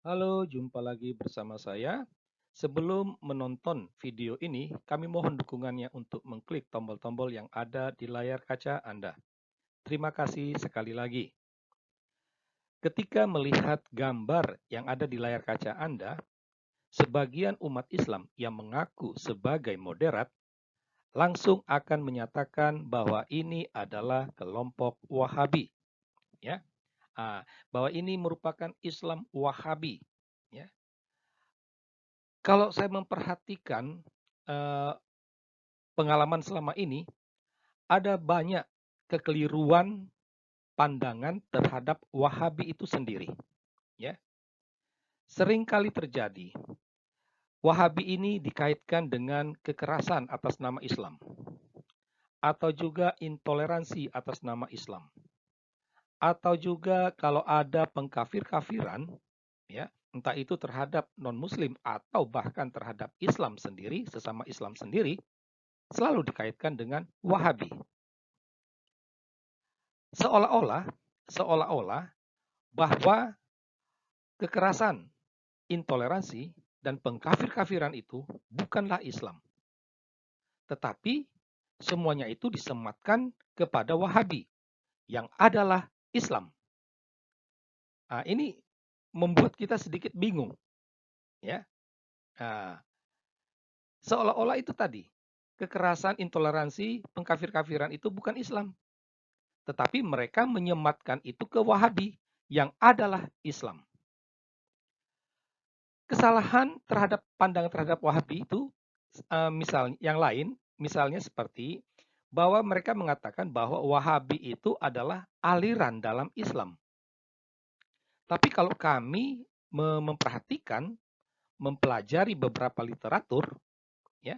Halo, jumpa lagi bersama saya. Sebelum menonton video ini, kami mohon dukungannya untuk mengklik tombol-tombol yang ada di layar kaca Anda. Terima kasih sekali lagi. Ketika melihat gambar yang ada di layar kaca Anda, sebagian umat Islam yang mengaku sebagai moderat langsung akan menyatakan bahwa ini adalah kelompok Wahabi, ya. Bahwa ini merupakan Islam Wahabi, ya. Kalau saya memperhatikan eh, pengalaman selama ini, ada banyak kekeliruan pandangan terhadap Wahabi itu sendiri. Ya, sering kali terjadi. Wahabi ini dikaitkan dengan kekerasan atas nama Islam, atau juga intoleransi atas nama Islam, atau juga kalau ada pengkafir-kafiran, ya, entah itu terhadap non-Muslim atau bahkan terhadap Islam sendiri, sesama Islam sendiri, selalu dikaitkan dengan Wahabi. Seolah-olah seolah-olah bahwa kekerasan, intoleransi, dan pengkafir-kafiran itu bukanlah Islam. Tetapi semuanya itu disematkan kepada Wahabi yang adalah Islam. Nah, ini membuat kita sedikit bingung, ya. Nah, seolah-olah itu tadi kekerasan, intoleransi, pengkafir-kafiran itu bukan Islam, tetapi mereka menyematkan itu ke Wahabi yang adalah Islam. Kesalahan terhadap pandangan terhadap Wahabi itu misalnya yang lain, misalnya seperti bahwa mereka mengatakan bahwa Wahabi itu adalah aliran dalam Islam. Tapi kalau kami memperhatikan, mempelajari beberapa literatur, ya,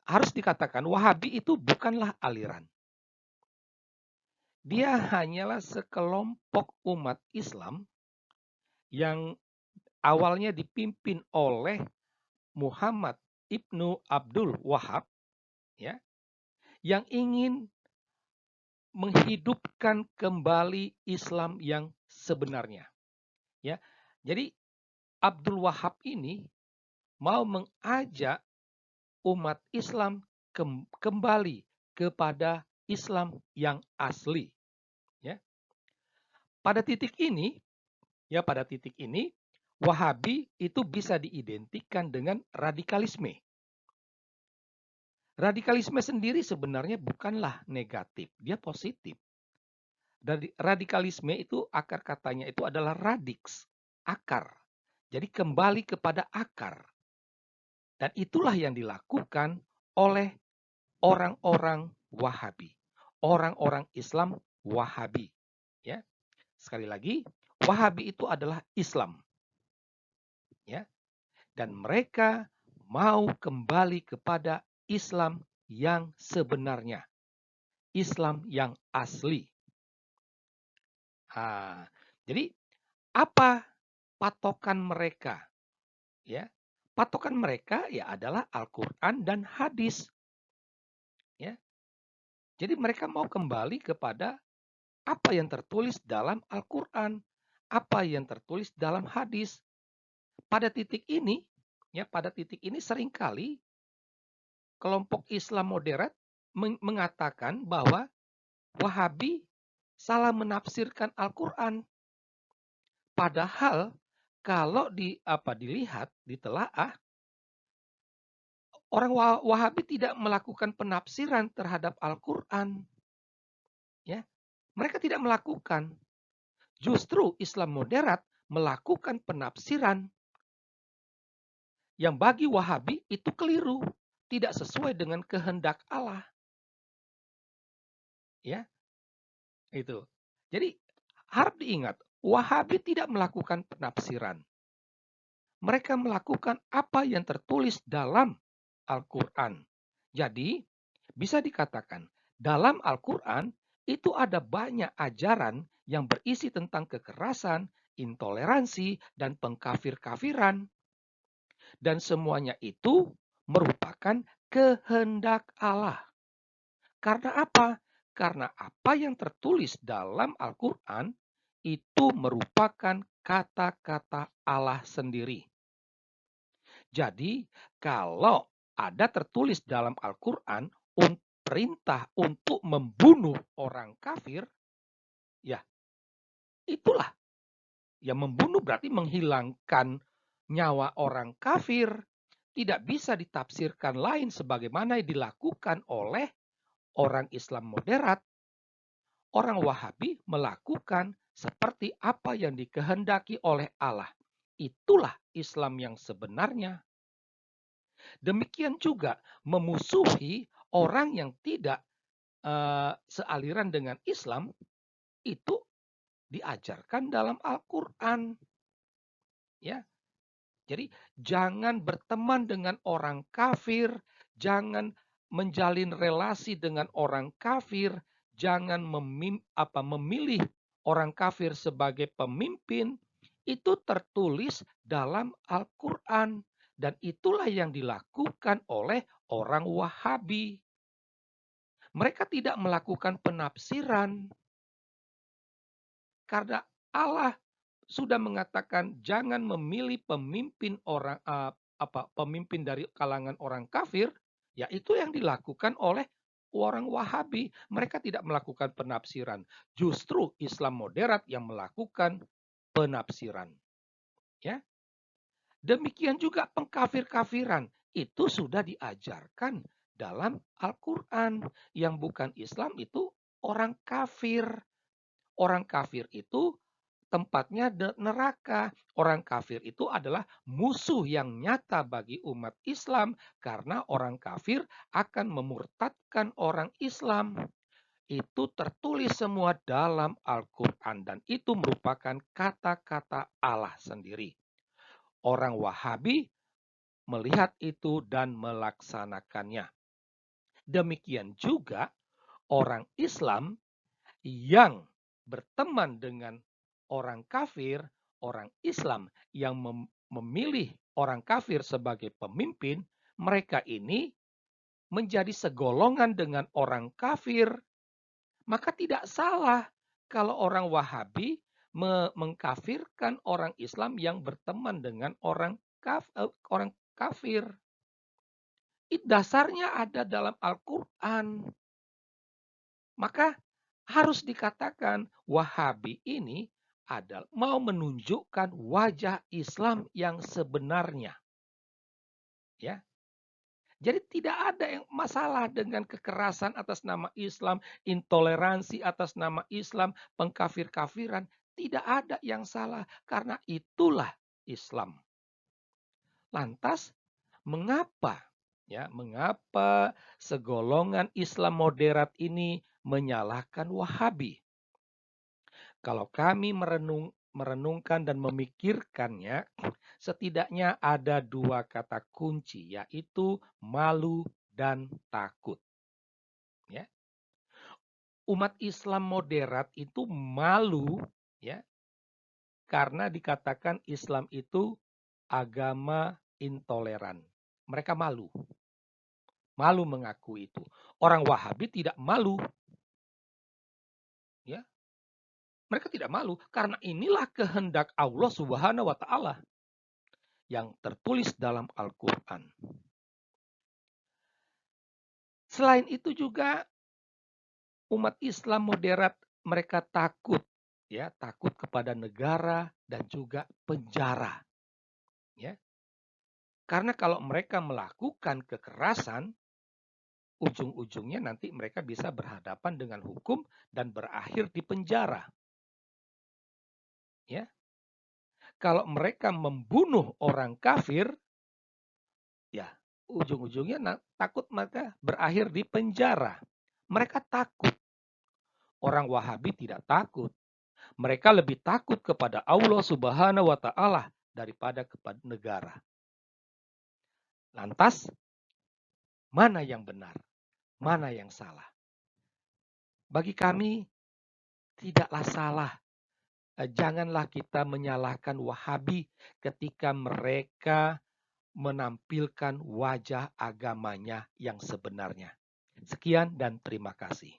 harus dikatakan Wahabi itu bukanlah aliran. Dia hanyalah sekelompok umat Islam yang awalnya dipimpin oleh Muhammad Ibnu Abdul Wahab, ya, yang ingin menghidupkan kembali Islam yang sebenarnya, ya. Jadi Abdul Wahab ini mau mengajak umat Islam kembali kepada Islam yang asli, ya. Pada titik ini, pada titik ini Wahabi itu bisa diidentikan dengan radikalisme. Radikalisme sendiri sebenarnya bukanlah negatif, dia positif. Dari radikalisme itu akar katanya itu adalah radix, akar. Jadi kembali kepada akar. Dan itulah yang dilakukan oleh orang-orang Wahabi, orang-orang Islam Wahabi. Ya, sekali lagi, Wahabi itu adalah Islam. Ya, dan mereka mau kembali kepada Islam yang sebenarnya, Islam yang asli. Jadi apa patokan mereka? Ya, patokan mereka ya adalah Al-Quran dan hadis. Ya, jadi mereka mau kembali kepada apa yang tertulis dalam Al-Quran, apa yang tertulis dalam hadis. Pada titik ini, pada titik ini seringkali kelompok Islam moderat mengatakan bahwa Wahabi salah menafsirkan Al-Quran. Padahal kalau dilihat, ditelaah, orang Wahabi tidak melakukan penafsiran terhadap Al-Quran. Ya, mereka tidak melakukan. Justru Islam moderat melakukan penafsiran yang bagi Wahabi itu keliru, tidak sesuai dengan kehendak Allah. Ya, itu. Jadi harap diingat, Wahabi tidak melakukan penafsiran. Mereka melakukan apa yang tertulis dalam Al-Quran. Jadi, bisa dikatakan, dalam Al-Quran itu ada banyak ajaran yang berisi tentang kekerasan, intoleransi, dan pengkafir-kafiran. Dan semuanya itu merupakan kehendak Allah. Karena apa? Karena apa yang tertulis dalam Al-Quran itu merupakan kata-kata Allah sendiri. Jadi, kalau ada tertulis dalam Al-Quran perintah untuk membunuh orang kafir, ya itulah. Ya, membunuh berarti menghilangkan nyawa orang kafir. Tidak bisa ditafsirkan lain sebagaimana yang dilakukan oleh orang Islam moderat. Orang Wahabi melakukan seperti apa yang dikehendaki oleh Allah. Itulah Islam yang sebenarnya. Demikian juga memusuhi orang yang tidak sealiran dengan Islam itu diajarkan dalam Al-Quran. Ya, jadi jangan berteman dengan orang kafir, jangan menjalin relasi dengan orang kafir, jangan memilih orang kafir sebagai pemimpin. Itu tertulis dalam Al-Quran. Dan itulah yang dilakukan oleh orang Wahabi. Mereka tidak melakukan penafsiran. Karena Allah sudah mengatakan jangan memilih pemimpin pemimpin dari kalangan orang kafir, ya itu yang dilakukan oleh orang Wahabi. Mereka tidak melakukan penafsiran. Justru Islam moderat yang melakukan penafsiran. Ya. Demikian juga pengkafir-kafiran. Itu sudah diajarkan dalam Al-Quran. Yang bukan Islam itu orang kafir. Orang kafir itu tempatnya neraka. Orang kafir itu adalah musuh yang nyata bagi umat Islam. Karena orang kafir akan memurtadkan orang Islam. Itu tertulis semua dalam Al-Quran. Dan itu merupakan kata-kata Allah sendiri. Orang Wahabi melihat itu dan melaksanakannya. Demikian juga orang Islam yang berteman dengan orang kafir, orang Islam yang memilih orang kafir sebagai pemimpin, mereka ini menjadi segolongan dengan orang kafir. Maka tidak salah kalau orang Wahabi mengkafirkan orang Islam yang berteman dengan orang kafir. Dasarnya ada dalam Al-Quran. Maka harus dikatakan Wahabi ini adalah mau menunjukkan wajah Islam yang sebenarnya. Ya. Jadi tidak ada yang masalah dengan kekerasan atas nama Islam, intoleransi atas nama Islam, pengkafir-kafiran. Tidak ada yang salah karena itulah Islam. Lantas mengapa segolongan Islam moderat ini menyalahkan Wahabi? Kalau kami merenungkan dan memikirkannya, setidaknya ada dua kata kunci, yaitu malu dan takut. Ya. Umat Islam moderat itu malu, ya, karena dikatakan Islam itu agama intoleran. Mereka malu. Malu mengakui itu. Orang Wahabi tidak malu. Ya. Mereka tidak malu karena inilah kehendak Allah Subhanahu wa taala yang tertulis dalam Al-Qur'an. Selain itu juga umat Islam moderat mereka takut, ya, takut kepada negara dan juga penjara. Ya. Karena kalau mereka melakukan kekerasan, ujung-ujungnya nanti mereka bisa berhadapan dengan hukum dan berakhir di penjara. Ya. Kalau mereka membunuh orang kafir, ya, ujung-ujungnya takut mereka berakhir di penjara. Mereka takut. Orang Wahabi tidak takut. Mereka lebih takut kepada Allah Subhanahu wa taala daripada kepada negara. Lantas, mana yang benar? Mana yang salah? Bagi kami, tidaklah salah. Janganlah kita menyalahkan Wahabi ketika mereka menampilkan wajah agamanya yang sebenarnya. Sekian dan terima kasih.